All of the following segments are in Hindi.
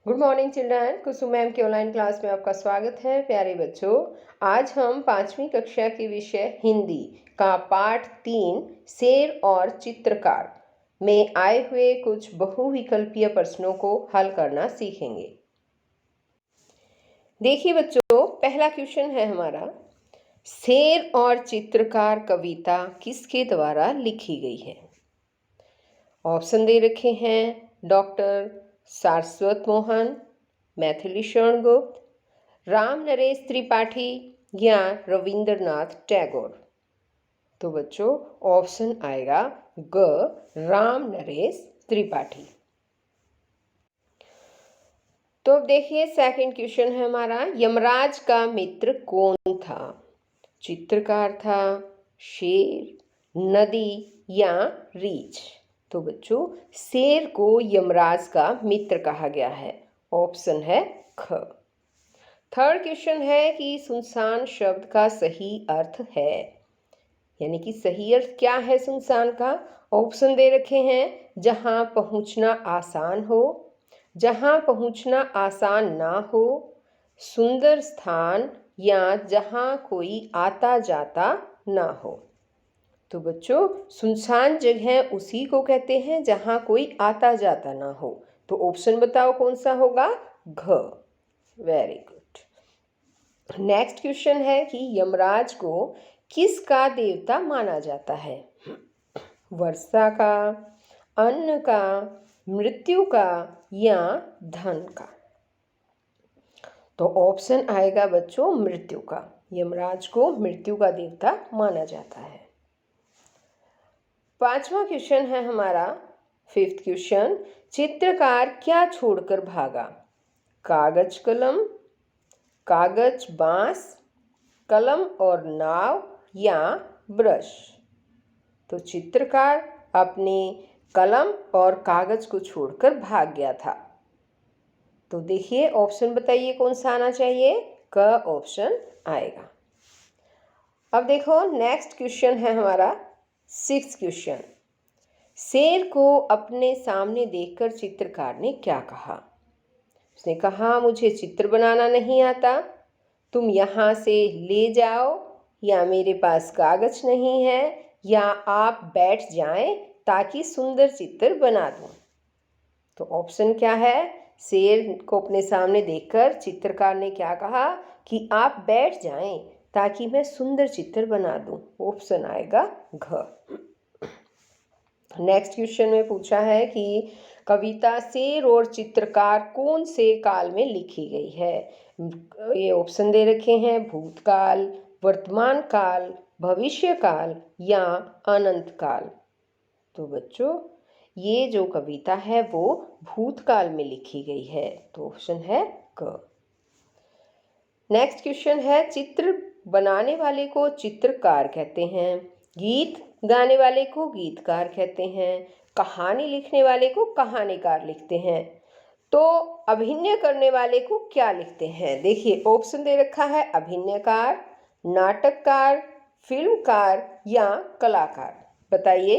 Good morning children. Kusum ma'am की ऑनलाइन क्लास में आपका स्वागत है। प्यारे बच्चों, आज हम 5वीं कक्षा के विषय हिंदी का पाठ 3 शेर और चित्रकार में आए हुए कुछ बहुविकल्पीय प्रश्नों को हल करना सीखेंगे। देखिए बच्चों, पहला क्वेश्चन है हमारा, शेर और चित्रकार कविता किसके द्वारा लिखी गई है? ऑप्शन दे रखे हैं डॉक्टर सारस्वत मोहन, मैथिली शरण गुप्त, राम नरेश त्रिपाठी या रविंद्रनाथ टैगोर। तो बच्चों ऑप्शन आएगा ग, राम नरेश त्रिपाठी। तो अब देखिए सेकंड क्वेश्चन है हमारा, यमराज का मित्र कौन था? चित्रकार था, शेर, नदी या रीछ? तो बच्चों शेर को यमराज का मित्र कहा गया है। ऑप्शन है ख। थर्ड क्वेश्चन है कि सुनसान शब्द का सही अर्थ है, यानी कि सही अर्थ क्या है सुनसान का? ऑप्शन दे रखे हैं जहां पहुंचना आसान हो, जहां पहुंचना आसान ना हो, सुंदर स्थान या जहां कोई आता जाता ना हो। तो बच्चों सुनसान जगह उसी को कहते हैं जहां कोई आता जाता ना हो। तो ऑप्शन बताओ कौन सा होगा? घ। Very good. नेक्स्ट क्वेश्चन है कि यमराज को किसका देवता माना जाता है? वर्षा का, अन्न का, मृत्यु का या धन का? तो ऑप्शन आएगा बच्चों मृत्यु का। यमराज को मृत्यु का देवता माना जाता है। पांचवा क्वेश्चन है हमारा, फिफ्थ क्वेश्चन, चित्रकार क्या छोड़कर भागा? कागज कलम, कागज बांस, कलम और नाव या ब्रश? तो चित्रकार अपने कलम और कागज को छोड़कर भाग गया था। तो देखिए ऑप्शन बताइए कौन सा आना चाहिए? क ऑप्शन आएगा। अब देखो नेक्स्ट क्वेश्चन है हमारा सिक्स क्वेश्चन, शेर को अपने सामने देखकर चित्रकार ने क्या कहा? उसने कहा मुझे चित्र बनाना नहीं आता, तुम यहाँ से ले जाओ, या मेरे पास कागज नहीं है, या आप बैठ जाएं ताकि सुंदर चित्र बना दूं। तो ऑप्शन क्या है? शेर को अपने सामने देखकर चित्रकार ने क्या कहा कि आप बैठ जाएं ताकि मैं सुंदर चित्र बना दूं। ऑप्शन आएगा घ। नेक्स्ट क्वेश्चन में पूछा है कि कविता शेर और चित्रकार कौन से काल में लिखी गई है? ये ऑप्शन दे रखे हैं भूतकाल, वर्तमान काल, भविष्य काल या अनंत काल। तो बच्चों ये जो कविता है वो भूतकाल में लिखी गई है। तो ऑप्शन है क। नेक्स्ट क्वेश्चन है, चित्र बनाने वाले को चित्रकार कहते हैं, गीत गाने वाले को गीतकार कहते हैं, कहानी लिखने वाले को कहानीकार लिखते हैं, तो अभिनय करने वाले को क्या लिखते हैं? देखिए ऑप्शन दे रखा है अभिनयकार, नाटककार, फिल्मकार या कलाकार। बताइए।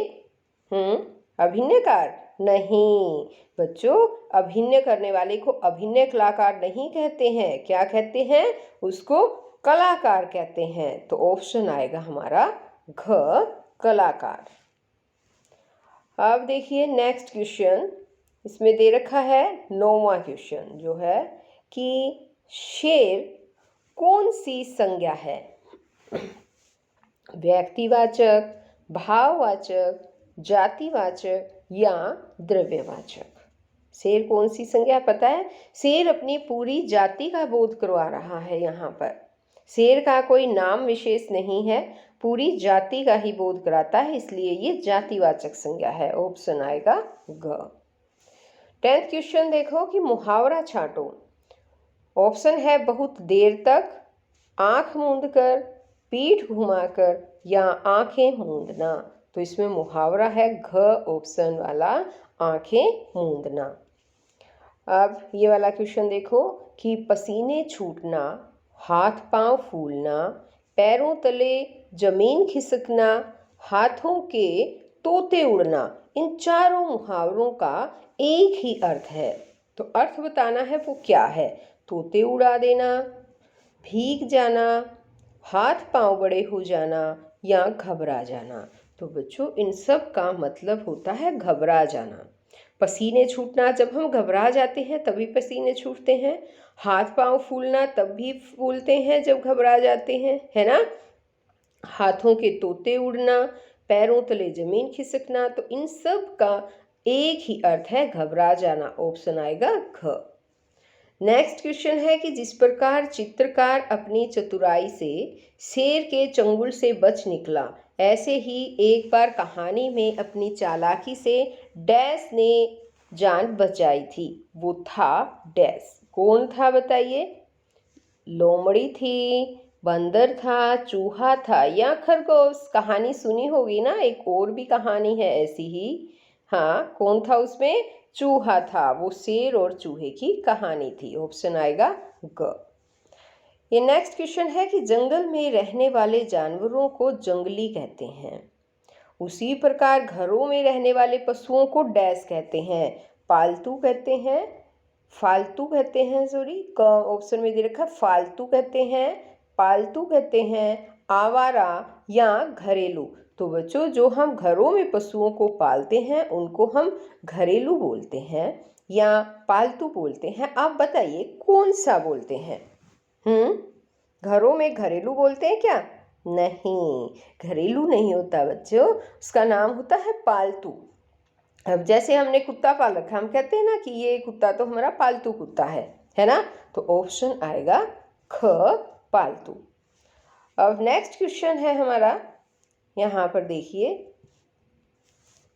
अभिनयकार? नहीं बच्चों, अभिनय करने वाले को अभिनय कलाकार नहीं कहते हैं। क्या कहते हैं? उसको कलाकार कहते हैं। तो ऑप्शन आएगा हमारा घ, कलाकार। अब देखिए नेक्स्ट क्वेश्चन, इसमें दे रखा है 9वां क्वेश्चन जो है कि शेर कौन सी संज्ञा है? व्यक्तिवाचक, भाववाचक, जातिवाचक या द्रव्यवाचक? शेर कौन सी संज्ञा पता है? शेर अपनी पूरी जाति का बोध करवा रहा है। यहाँ पर शेर का कोई नाम विशेष नहीं है, पूरी जाति का ही बोध कराता है, इसलिए ये जातिवाचक संज्ञा है। ऑप्शन आएगा ग। 10th क्वेश्चन देखो कि मुहावरा छांटो। ऑप्शन है बहुत देर तक, आंख मूंद कर, पीठ घुमाकर या आंखें मूंदना। तो इसमें मुहावरा है घ ऑप्शन वाला, आंखें मूंदना। अब ये वाला क्वेश्चन देखो कि पसीने छूटना, हाथ पांव फूलना, पैरों तले जमीन खिसकना, हाथों के तोते उड़ना, इन चारों मुहावरों का एक ही अर्थ है। तो अर्थ बताना है वो क्या है। तोते उड़ा देना, भीग जाना, हाथ पांव बड़े हो जाना या घबरा जाना। तो बच्चों इन सब का मतलब होता है घबरा जाना। पसीने छूटना, जब हम घबरा जाते हैं तभी पसीने छूटते हैं। हाथ पांव फूलना तब भी फूलते हैं जब घबरा जाते हैं, है ना। हाथों के तोते उड़ना, पैरों तले जमीन खिसकना, तो इन सब का एक ही अर्थ है घबरा जाना। ऑप्शन आएगा घ। नेक्स्ट क्वेश्चन है कि जिस प्रकार चित्रकार अपनी चतुराई से शेर के चंगुल से बच निकला, ऐसे ही एक बार कहानी में अपनी चालाकी से डैश ने जान बचाई थी। वो था डैश। कौन था बताइए। लोमड़ी थी, बंदर था, चूहा था या खरगोश। कहानी सुनी होगी ना, एक और भी कहानी है ऐसी ही। हाँ, कौन था उसमें। चूहा था। वो शेर और चूहे की कहानी थी। ऑप्शन आएगा ग। ये नेक्स्ट क्वेश्चन है कि जंगल में रहने वाले जानवरों को जंगली कहते हैं, उसी प्रकार घरों में रहने वाले पशुओं को डैश कहते हैं। पालतू कहते हैं, फालतू कहते हैं, सॉरी ऑप्शन में दे रखा फालतू कहते हैं, पालतू कहते हैं, आवारा या घरेलू। तो बच्चों जो हम घरों में पशुओं को पालते हैं उनको हम घरेलू बोलते हैं या पालतू बोलते हैं। आप बताइए कौन सा बोलते हैं। घरों में घरेलू बोलते हैं क्या। नहीं, घरेलू नहीं होता बच्चों, उसका नाम होता है पालतू। अब जैसे हमने कुत्ता पाल रखा, हम कहते हैं ना कि ये कुत्ता तो हमारा पालतू कुत्ता है ना। तो ऑप्शन आएगा ख, पालतू। अब नेक्स्ट क्वेश्चन है हमारा, यहाँ पर देखिए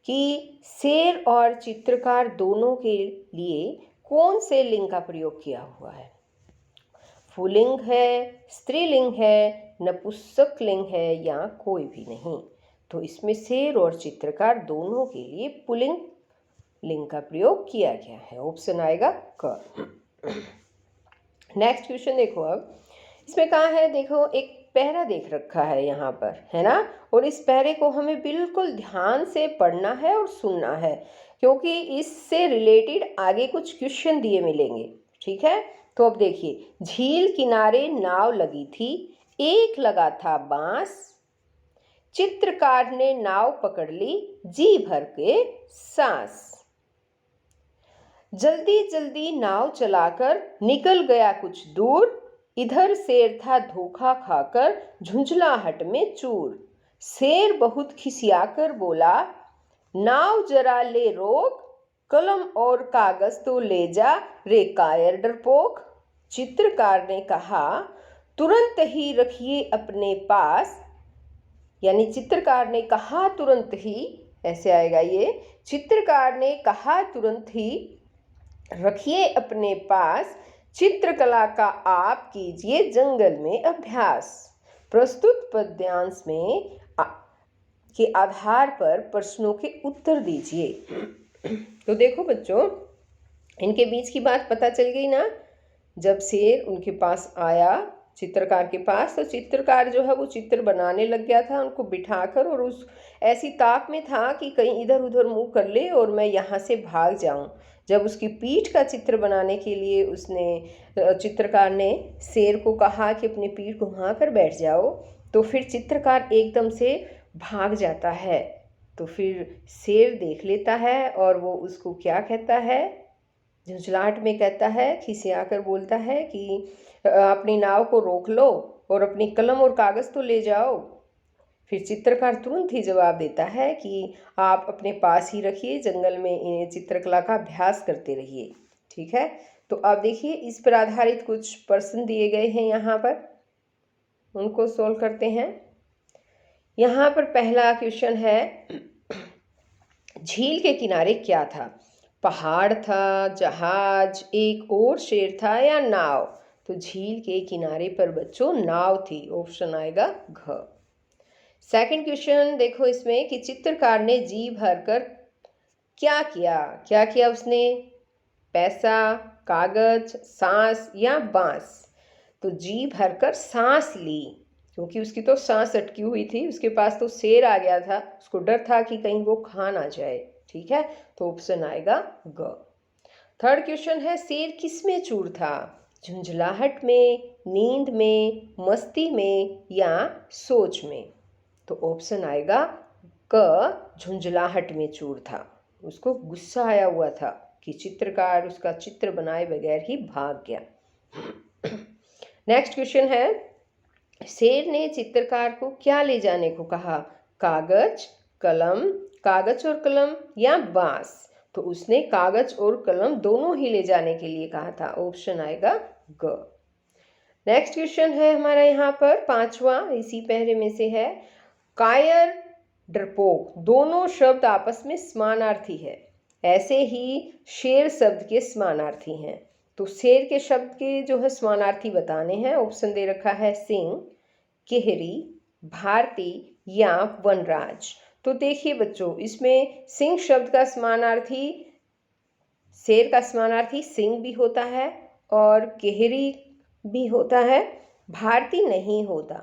कि शेर और चित्रकार दोनों के लिए कौन से लिंग का प्रयोग किया हुआ है। पुल्लिंग है, स्त्रीलिंग है, नपुंसक लिंग है या कोई भी नहीं। तो इसमें शेर और चित्रकार दोनों के लिए पुल्लिंग लिंग का प्रयोग किया गया है। ऑप्शन आएगा क। नेक्स्ट क्वेश्चन देखो, अब इसमें कहा है, देखो एक पहरा देख रखा है यहाँ पर, है ना। और इस पहरे को हमें बिल्कुल ध्यान से पढ़ना है और सुनना है, क्योंकि इससे रिलेटेड आगे कुछ क्वेश्चन दिए मिलेंगे, ठीक है। तो अब देखिए, झील किनारे नाव लगी थी, एक लगा था बांस, चित्रकार ने नाव पकड़ ली, जी भर के सांस। जल्दी जल्दी नाव चलाकर निकल गया कुछ दूर, इधर शेर था धोखा खाकर झुंझलाहट में चूर। शेर बहुत खिसियाकर बोला, नाव जरा ले रोक, कलम और कागज तो ले जा रे कायर डरपोक। चित्रकार ने कहा, तुरंत ही रखिए अपने पास, यानी चित्रकार ने कहा तुरंत ही, ऐसे आएगा ये। चित्रकार ने कहा तुरंत ही रखिए अपने पास, चित्रकला का आप कीजिए जंगल में अभ्यास। प्रस्तुत पद्यांश में के आधार पर प्रश्नों के उत्तर दीजिए। तो देखो बच्चों, इनके बीच की बात पता चल गई ना। जब शेर उनके पास आया चित्रकार के पास, तो चित्रकार जो है वो चित्र बनाने लग गया था उनको बिठाकर, और उस ऐसी ताक में था कि कहीं इधर उधर मुंह कर ले और मैं यहाँ से भाग जाऊं। जब उसकी पीठ का चित्र बनाने के लिए उसने चित्रकार ने शेर को कहा कि अपनी पीठ घुमा कर बैठ जाओ, तो फिर चित्रकार एकदम से भाग जाता है। तो फिर शेर देख लेता है और वो उसको क्या कहता है, झुंझलाहट में कहता है, खिसियाकर बोलता है कि अपनी नाव को रोक लो और अपनी कलम और कागज़ तो ले जाओ। फिर चित्रकार तुरंत ही जवाब देता है कि आप अपने पास ही रखिए, जंगल में इन्हें चित्रकला का अभ्यास करते रहिए, ठीक है। तो अब देखिए, इस पर आधारित कुछ प्रश्न दिए गए हैं यहाँ पर, उनको सोल्व करते हैं। यहाँ पर पहला क्वेश्चन है, झील के किनारे क्या था। पहाड़ था, जहाज, एक और शेर था या नाव। तो झील के किनारे पर बच्चों नाव थी। ऑप्शन आएगा घ। सेकंड क्वेश्चन देखो इसमें कि चित्रकार ने जी भरकर क्या किया। क्या किया उसने, पैसा, कागज, सांस या बांस। तो जी भरकर सांस ली, क्योंकि उसकी तो सांस अटकी हुई थी, उसके पास तो शेर आ गया था, उसको डर था कि कहीं वो खा ना जाए, ठीक है। तो ऑप्शन आएगा ग। थर्ड क्वेश्चन है शेर किस में चूर था? झुंझलाहट में, नींद में, मस्ती में या सोच में? तो ऑप्शन आएगा क, झुंझलाहट में चूर था। उसको गुस्सा आया हुआ था कि चित्रकार उसका चित्र बनाए बगैर ही भाग गया। नेक्स्ट क्वेश्चन है शेर ने चित्रकार को क्या ले जाने को कहा? कागज, कलम, कागज और कलम या बांस? तो उसने कागज और कलम दोनों ही ले जाने के लिए कहा था। ऑप्शन आएगा ग। नेक्स्ट क्वेश्चन है हमारा यहाँ पर पांचवा, इसी पहरे में से है। कायर, डरपोक दोनों शब्द आपस में समानार्थी है। ऐसे ही शेर शब्द के समानार्थी हैं। तो शेर के शब्द के जो है समानार्थी बताने हैं। ऑप्शन दे रखा है सिंह, केहरी, भारती या वनराज। तो देखिए बच्चों, इसमें सिंह शब्द का समानार्थी, शेर का समानार्थी सिंह भी होता है और केहरी भी होता है, भारती नहीं होता,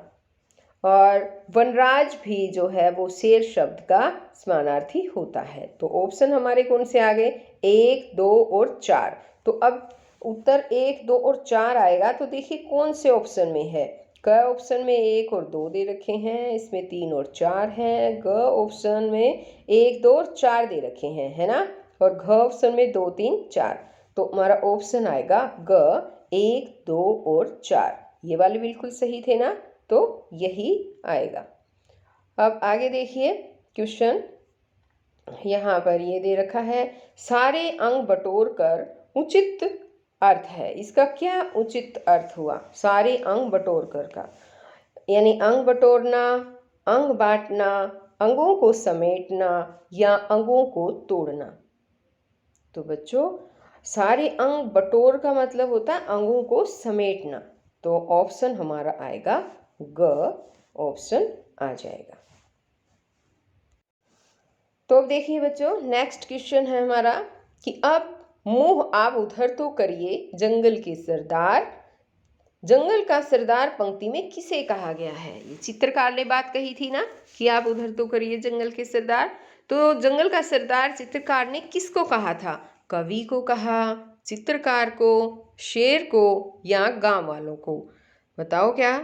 और वनराज भी जो है वो शेर शब्द का समानार्थी होता है। तो ऑप्शन हमारे कौन से आ गए? 1, 2 और 4। तो अब उत्तर 1, 2 और 4 आएगा। तो देखिए कौन से ऑप्शन में है। क ऑप्शन में 1 और 2 दे रखे हैं, इसमें 3 और 4 हैं। ग ऑप्शन में 1, 2 और 4 दे रखे हैं, है ना। और घ ऑप्शन में 2, 3, 4। तो हमारा ऑप्शन आएगा ग, 1, 2 और 4। ये वाले बिल्कुल सही थे ना, तो यही आएगा। अब आगे देखिए क्वेश्चन, यहाँ पर ये दे रखा है सारे अंग बटोर कर उचित अर्थ है। इसका क्या उचित अर्थ हुआ? सारे अंग बटोर कर का यानी अंग बटोरना, अंग बांटना, अंगों को समेटना या अंगों को तोड़ना। तो बच्चों, सारे अंग बटोर का मतलब होता है अंगों को समेटना। तो ऑप्शन हमारा आएगा ग, ऑप्शन आ जाएगा। तो अब देखिए बच्चों, नेक्स्ट क्वेश्चन है हमारा कि अब मुंह आप उधर तो करिए जंगल के सरदार। जंगल का सरदार पंक्ति में किसे कहा गया है? ये चित्रकार ने बात कही थी ना कि आप उधर तो करिए जंगल के सरदार। तो जंगल का सरदार चित्रकार ने किसको कहा था? कवि को कहा, चित्रकार को, शेर को या गांव वालों को? बताओ क्या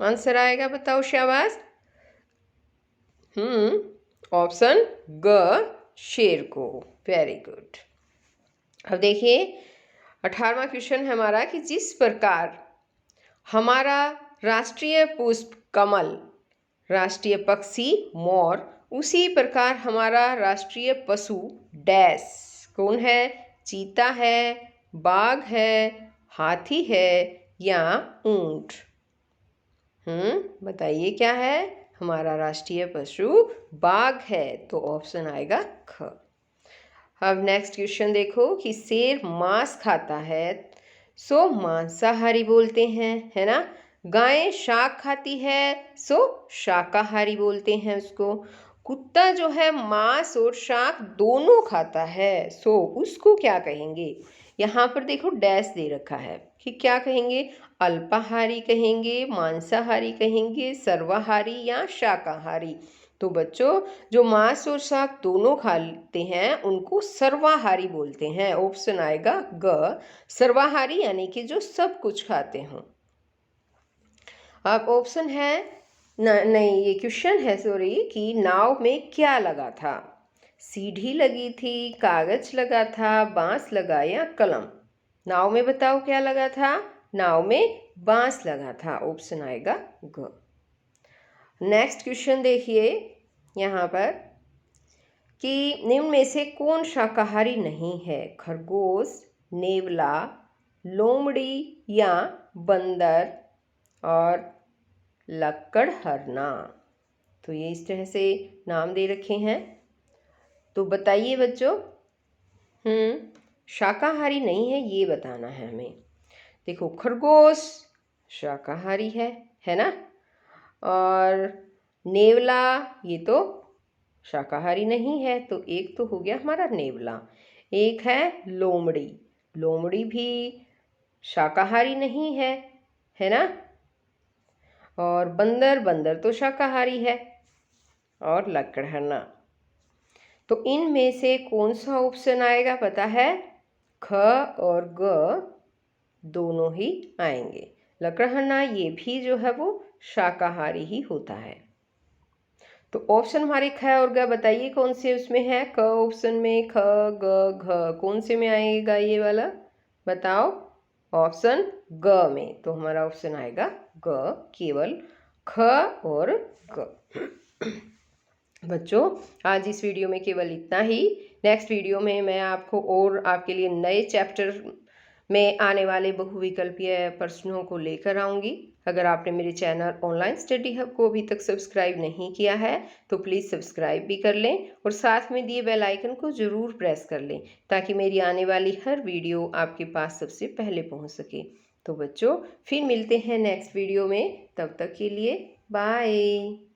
आंसर आएगा, बताओ शाबाश। ऑप्शन ग, शेर को। Very good. अब देखिए 18वां क्वेश्चन है हमारा कि जिस प्रकार हमारा राष्ट्रीय पुष्प कमल, राष्ट्रीय पक्षी मोर, उसी प्रकार हमारा राष्ट्रीय पशु डैश कौन है? चीता है, बाघ है, हाथी है या ऊंट? बताइए क्या है? हमारा राष्ट्रीय पशु बाघ है। तो ऑप्शन आएगा ख। अब नेक्स्ट क्वेश्चन देखो कि शेर मांस खाता है सो मांसाहारी बोलते हैं, है ना। गाय शाक खाती है सो शाकाहारी बोलते हैं उसको। कुत्ता जो है मांस और शाक दोनों खाता है सो उसको क्या कहेंगे? यहाँ पर देखो डैश दे रखा है कि क्या कहेंगे? अल्पाहारी कहेंगे, मांसाहारी कहेंगे, सर्वाहारी या शाकाहारी? तो बच्चों, जो मांस और शाक दोनों खाते हैं उनको सर्वाहारी बोलते हैं। ऑप्शन आएगा ग, सर्वाहारी यानी कि जो सब कुछ खाते हों। अब ऑप्शन है नहीं, ये क्वेश्चन है सॉरी, कि नाव में क्या लगा था? सीढ़ी लगी थी, कागज लगा था, बांस लगा या कलम? नाव में बताओ क्या लगा था? नाव में बांस लगा था। ऑप्शन आएगा ग। नेक्स्ट क्वेश्चन देखिए यहाँ पर कि निम्न में से कौन शाकाहारी नहीं है? खरगोश, नेवला, लोमड़ी या बंदर और लक्कड़हरना? तो ये इस तरह से नाम दे रखे हैं। तो बताइए बच्चों, शाकाहारी नहीं है ये बताना है हमें। देखो खरगोश शाकाहारी है ना, और नेवला ये तो शाकाहारी नहीं है। तो एक तो हो गया हमारा नेवला। एक है लोमड़ी, लोमड़ी भी शाकाहारी नहीं है ना। और बंदर, बंदर तो शाकाहारी है। और लकड़हरना। तो इनमें से कौन सा ऑप्शन आएगा पता है? ख और ग दोनों ही आएंगे। लकड़हाना ये भी जो है वो शाकाहारी ही होता है। तो ऑप्शन हमारे ख और ग बताइए कौन से उसमें है। क ऑप्शन में, ख ग घ कौन से में आएगा ये वाला बताओ। ऑप्शन ग में। तो हमारा ऑप्शन आएगा ग, केवल ख और ग। बच्चों आज इस वीडियो में केवल इतना ही। नेक्स्ट वीडियो में मैं आपको और आपके लिए नए चैप्टर में आने वाले बहुविकल्पीय प्रश्नों को लेकर आऊँगी। अगर आपने मेरे चैनल ऑनलाइन स्टडी हब को अभी तक सब्सक्राइब नहीं किया है तो प्लीज़ सब्सक्राइब भी कर लें और साथ में दिए बेल आइकन को ज़रूर प्रेस कर लें ताकि मेरी आने वाली हर वीडियो आपके पास सबसे पहले पहुंच सके। तो बच्चों फिर मिलते हैं नेक्स्ट वीडियो में, तब तक के लिए बाय।